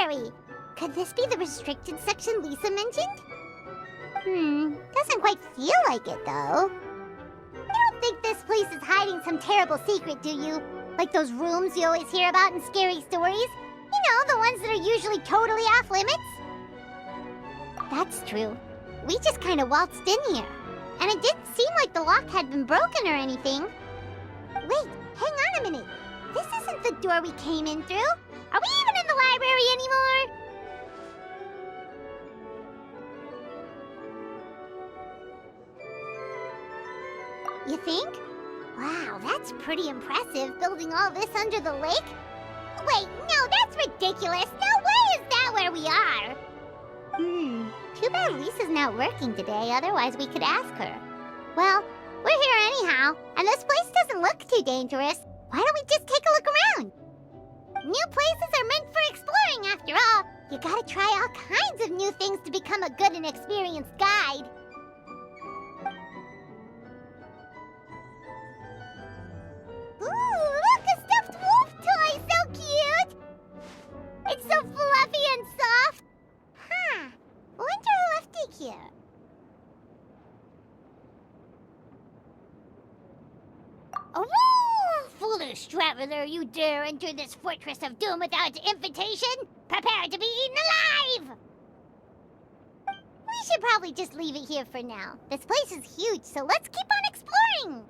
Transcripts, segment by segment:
library. Could this be the restricted section Lisa mentioned? Doesn't quite feel like it, though. You don't think this place is hiding some terrible secret, do you? Like those rooms you always hear about in scary stories? You know, the ones that are usually totally off limits? That's true. We just kind of waltzed in here. And it didn't seem like the lock had been broken or anything. Wait, hang on a minute. This isn't the door we came in through. Are we even in the library anymore? You think? Wow, that's pretty impressive, building all this under the lake. Wait, no, that's ridiculous. No way is that where we are. Too bad Lisa's not working today, otherwise we could ask her. Well, we're here anyhow, and this place doesn't look too dangerous. Why don't we just take a look around? New places are meant for exploring, after all. You gotta try all kinds of new things to become a good and experienced guide. Ooh, look, a stuffed wolf toy! So cute! It's so fluffy and soft. Huh. Wonder who left it here. Oh, foolish traveler, you dare enter this fortress of doom without invitation? Prepare to be eaten alive! We should probably just leave it here for now. This place is huge, so let's keep on exploring!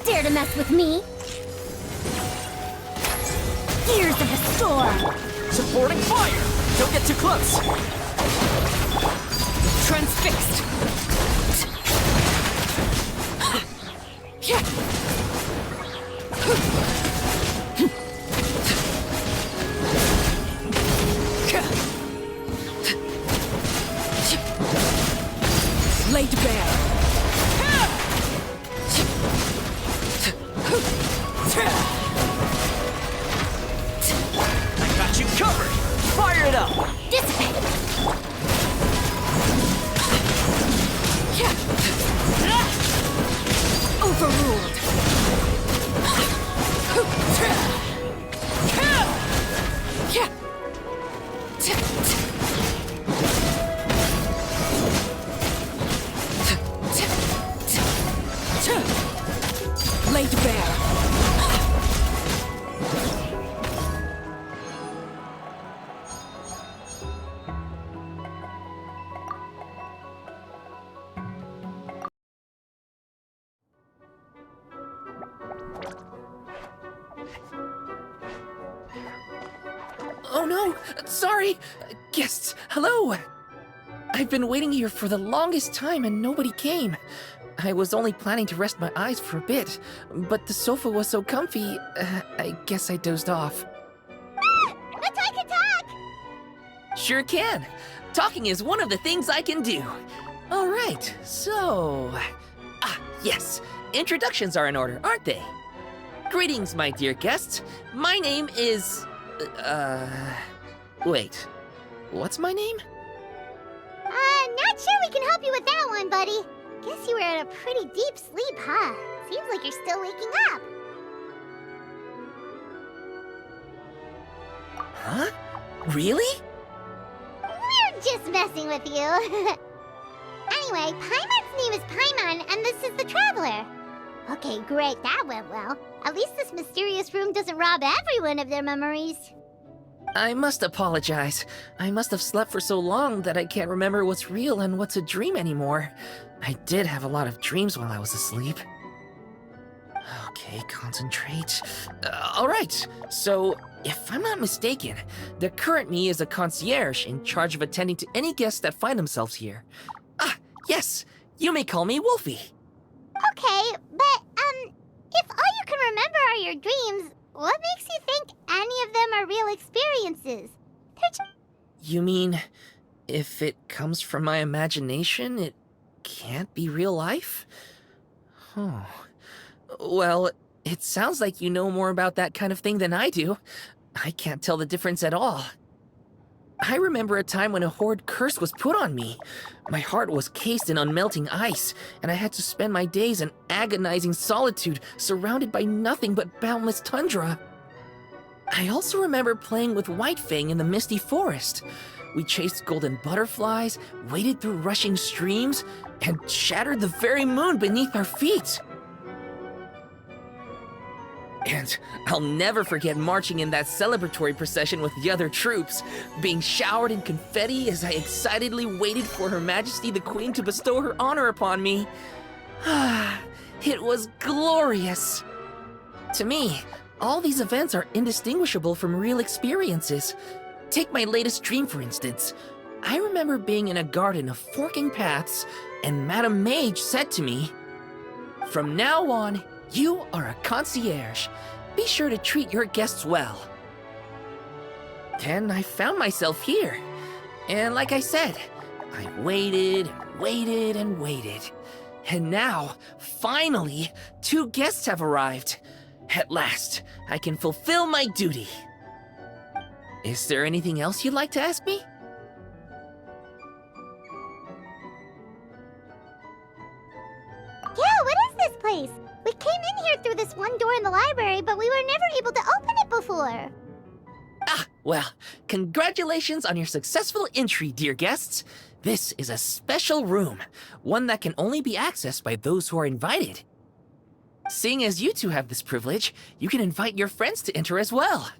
Dare to mess with me? Gears of the storm! Supporting fire! Don't get too close! Transfixed! Laid bare! I got you covered! Fire it up! Dissipate! Overruled! Laid bare! Oh no! Sorry! Guests, hello! I've been waiting here for the longest time and nobody came. I was only planning to rest my eyes for a bit, but the sofa was so comfy, I guess I dozed off. Attack, attack! Sure can. Talking is one of the things I can do. All right, so... yes. Introductions are in order, aren't they? Greetings, my dear guests. My name is... Wait, what's my name? Not sure we can help you with that one, buddy. Guess you were in a pretty deep sleep, huh? Seems like you're still waking up. Huh? Really? We're just messing with you. Anyway, Paimon's name is Paimon, and this is the Traveler. Okay, great, that went well. At least this mysterious room doesn't rob everyone of their memories. I must apologize. I must have slept for so long that I can't remember what's real and what's a dream anymore. I did have a lot of dreams while I was asleep. Okay, concentrate. Alright, so if I'm not mistaken, the current me is a concierge in charge of attending to any guests that find themselves here. Ah, yes, you may call me Wolfie. Okay, but, if all you can remember are your dreams, what makes you think any of them are real experiences? You mean, if it comes from my imagination, it can't be real life? Oh. Well, it sounds like you know more about that kind of thing than I do. I can't tell the difference at all. I remember a time when a horrid curse was put on me. My heart was cased in unmelting ice, and I had to spend my days in agonizing solitude, surrounded by nothing but boundless tundra. I also remember playing with Whitefang in the misty forest. We chased golden butterflies, waded through rushing streams, and shattered the very moon beneath our feet. And I'll never forget marching in that celebratory procession with the other troops, being showered in confetti as I excitedly waited for Her Majesty the Queen to bestow her honor upon me. It was glorious. To me, all these events are indistinguishable from real experiences. Take my latest dream, for instance. I remember being in a garden of forking paths, and Madame Mage said to me, "From now on, you are a concierge. Be sure to treat your guests well." Then I found myself here. And like I said, I waited and waited and waited. And now, finally, 2 guests have arrived. At last, I can fulfill my duty. Is there anything else you'd like to ask me? Yeah, what is this place? We came in here through this one door in the library, but we were never able to open it before. Ah, well, congratulations on your successful entry, dear guests. This is a special room, one that can only be accessed by those who are invited. Seeing as you two have this privilege, you can invite your friends to enter as well.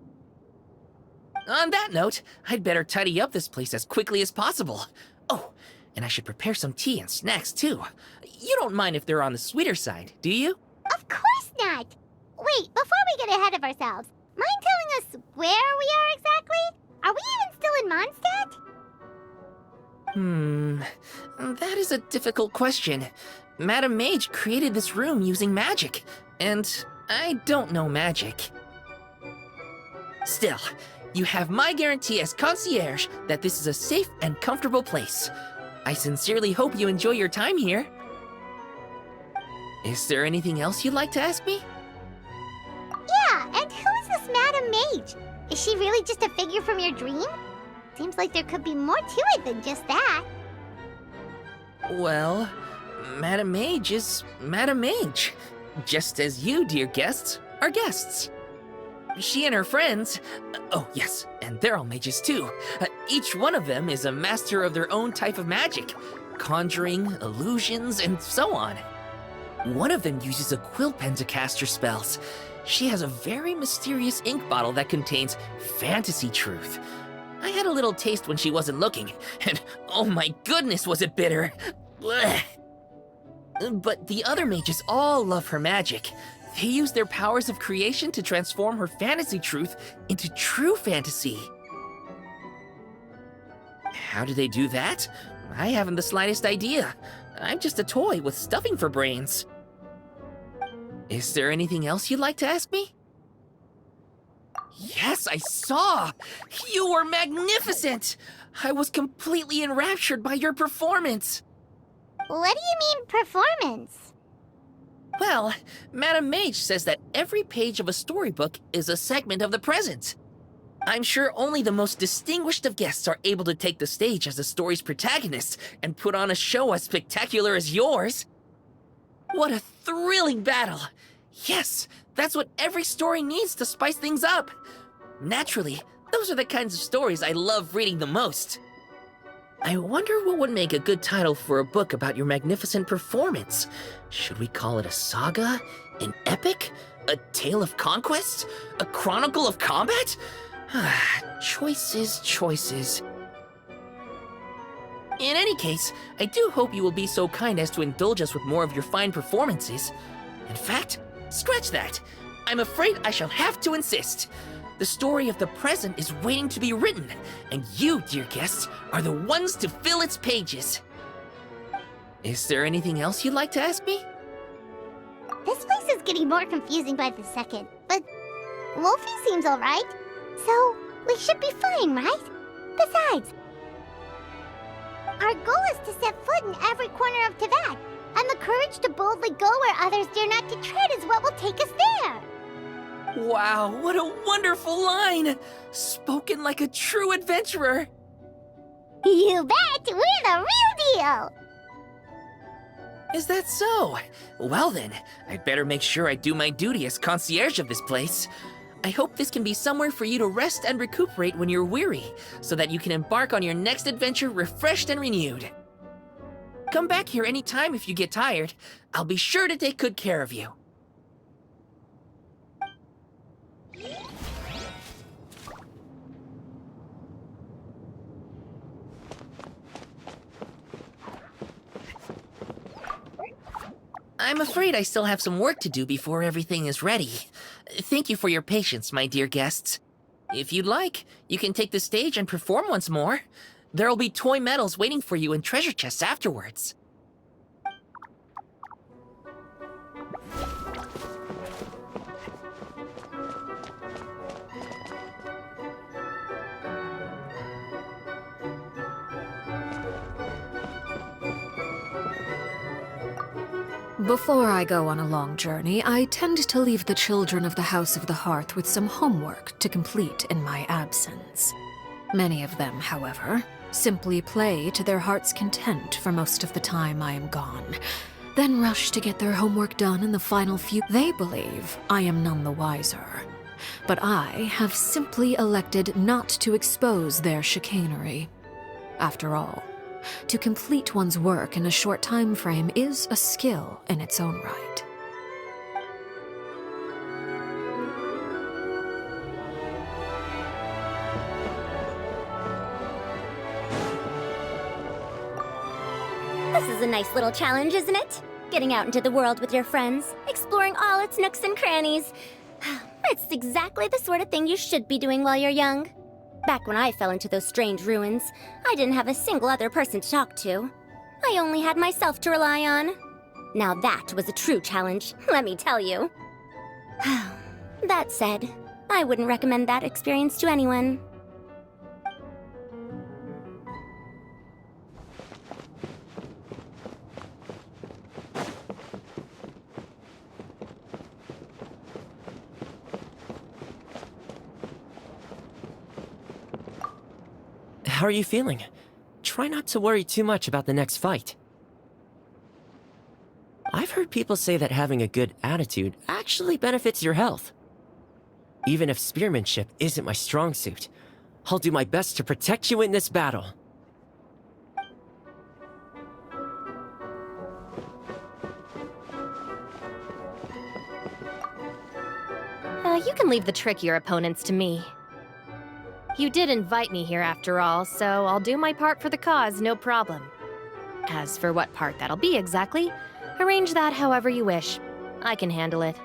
On that note, I'd better tidy up this place as quickly as possible. Oh, and I should prepare some tea and snacks too. You don't mind if they're on the sweeter side, do you? Of course not! Wait, before we get ahead of ourselves, mind telling us where we are exactly? Are we even still in Mondstadt? That is a difficult question. Madame Mage created this room using magic, and I don't know magic. Still, you have my guarantee as concierge that this is a safe and comfortable place. I sincerely hope you enjoy your time here. Is there anything else you'd like to ask me? Yeah, and who is this Madame Mage? Is she really just a figure from your dream? Seems like there could be more to it than just that. Well, Madame Mage is Madame Mage, just as you, dear guests, are guests. She and her friends, oh yes, and they're all mages too. Each one of them is a master of their own type of magic, conjuring, illusions, and so on. One of them uses a quill pen to cast her spells. She has a very mysterious ink bottle that contains fantasy truth. I had a little taste when she wasn't looking, and oh my goodness was it bitter! Blech. But the other mages all love her magic. They use their powers of creation to transform her fantasy truth into true fantasy. How do they do that? I haven't the slightest idea. I'm just a toy with stuffing for brains. Is there anything else you'd like to ask me? Yes, I saw! You were magnificent! I was completely enraptured by your performance. What do you mean, performance? Well, Madame Mage says that every page of a storybook is a segment of the present. I'm sure only the most distinguished of guests are able to take the stage as the story's protagonist and put on a show as spectacular as yours. What a thrilling battle! Yes, that's what every story needs to spice things up. Naturally, those are the kinds of stories I love reading the most. I wonder what would make a good title for a book about your magnificent performance. Should we call it a saga? An epic? A tale of conquest? A chronicle of combat? Choices, choices. In any case, I do hope you will be so kind as to indulge us with more of your fine performances. In fact, scratch that. I'm afraid I shall have to insist. The story of the present is waiting to be written, and you, dear guests, are the ones to fill its pages. Is there anything else you'd like to ask me? This place is getting more confusing by the second, but Wolfie seems alright. So, we should be fine, right? Besides, our goal is to set foot in every corner of Teyvat, and the courage to boldly go where others dare not to tread is what will take us there. Wow, what a wonderful line! Spoken like a true adventurer! You bet! We're the real deal! Is that so? Well then, I'd better make sure I do my duty as concierge of this place. I hope this can be somewhere for you to rest and recuperate when you're weary, so that you can embark on your next adventure refreshed and renewed. Come back here anytime if you get tired. I'll be sure to take good care of you. I'm afraid I still have some work to do before everything is ready. Thank you for your patience, my dear guests. If you'd like, you can take the stage and perform once more. There'll be toy medals waiting for you in treasure chests afterwards. Before I go on a long journey, I tend to leave the children of the House of the Hearth with some homework to complete in my absence. Many of them, however, simply play to their heart's content for most of the time I am gone, then rush to get their homework done in the final few. They believe I am none the wiser, but I have simply elected not to expose their chicanery. After all, to complete one's work in a short time frame is a skill in its own right. This is a nice little challenge, isn't it? Getting out into the world with your friends, exploring all its nooks and crannies. It's exactly the sort of thing you should be doing while you're young. Back when I fell into those strange ruins, I didn't have a single other person to talk to. I only had myself to rely on. Now that was a true challenge, let me tell you. That said, I wouldn't recommend that experience to anyone. How are you feeling? Try not to worry too much about the next fight. I've heard people say that having a good attitude actually benefits your health. Even if spearmanship isn't my strong suit, I'll do my best to protect you in this battle. You can leave the trickier opponents to me. You did invite me here after all, so I'll do my part for the cause, no problem. As for what part that'll be exactly, arrange that however you wish. I can handle it.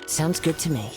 Sounds good to me.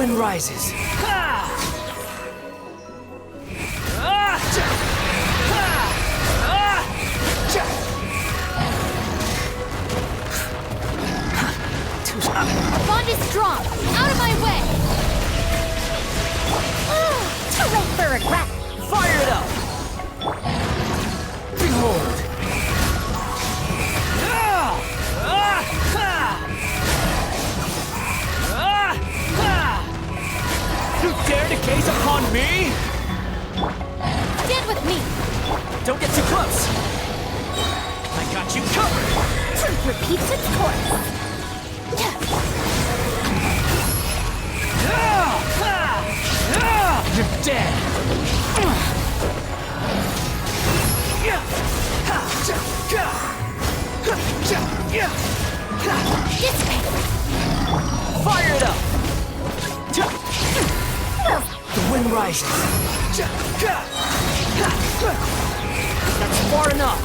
wind rises. Bond is strong! Out of my way! Too late for regret! Fire it up! Behold! You dare to gaze upon me? Stand with me! Don't get too close! I got you covered! Truth repeats its course! You're dead! This way! Fire it up! The wind rises. That's far enough.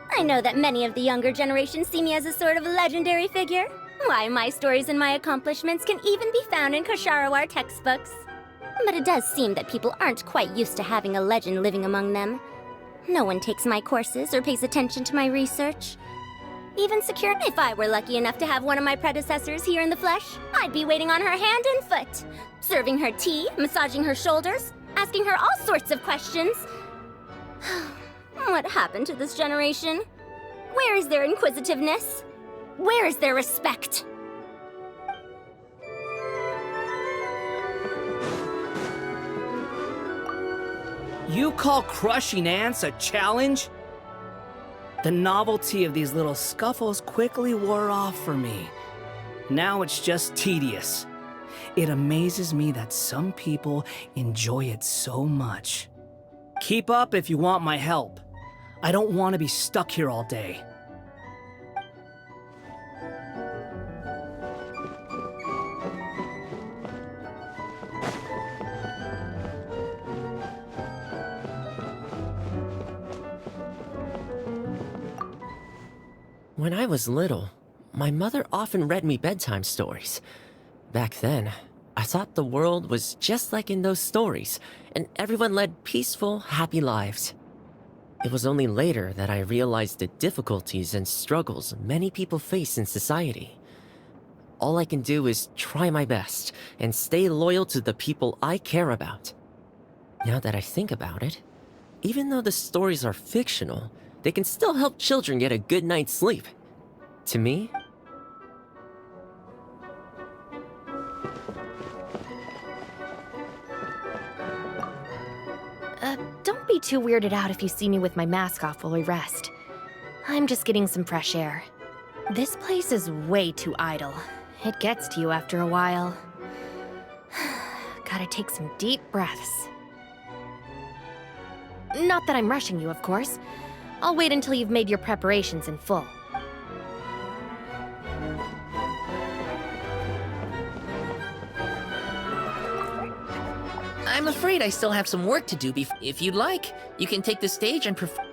I know that many of the younger generation see me as a sort of legendary figure. Why, my stories and my accomplishments can even be found in Kosharawar textbooks. But it does seem that people aren't quite used to having a legend living among them. No one takes my courses or pays attention to my research. Even secure, if I were lucky enough to have one of my predecessors here in the flesh, I'd be waiting on her hand and foot, serving her tea, massaging her shoulders, asking her all sorts of questions. What happened to this generation? Where is their inquisitiveness? Where is their respect? You call crushing ants a challenge? The novelty of these little scuffles quickly wore off for me. Now it's just tedious. It amazes me that some people enjoy it so much. Keep up if you want my help. I don't want to be stuck here all day. When I was little, my mother often read me bedtime stories. Back then, I thought the world was just like in those stories, and everyone led peaceful, happy lives. It was only later that I realized the difficulties and struggles many people face in society. All I can do is try my best and stay loyal to the people I care about. Now that I think about it, even though the stories are fictional, they can still help children get a good night's sleep. To me, Don't be too weirded out if you see me with my mask off while we rest. I'm just getting some fresh air. This place is way too idle. It gets to you after a while. Gotta take some deep breaths. Not that I'm rushing you, of course. I'll wait until you've made your preparations in full. I'm afraid I still have some work to do if you'd like, you can take the stage and perform.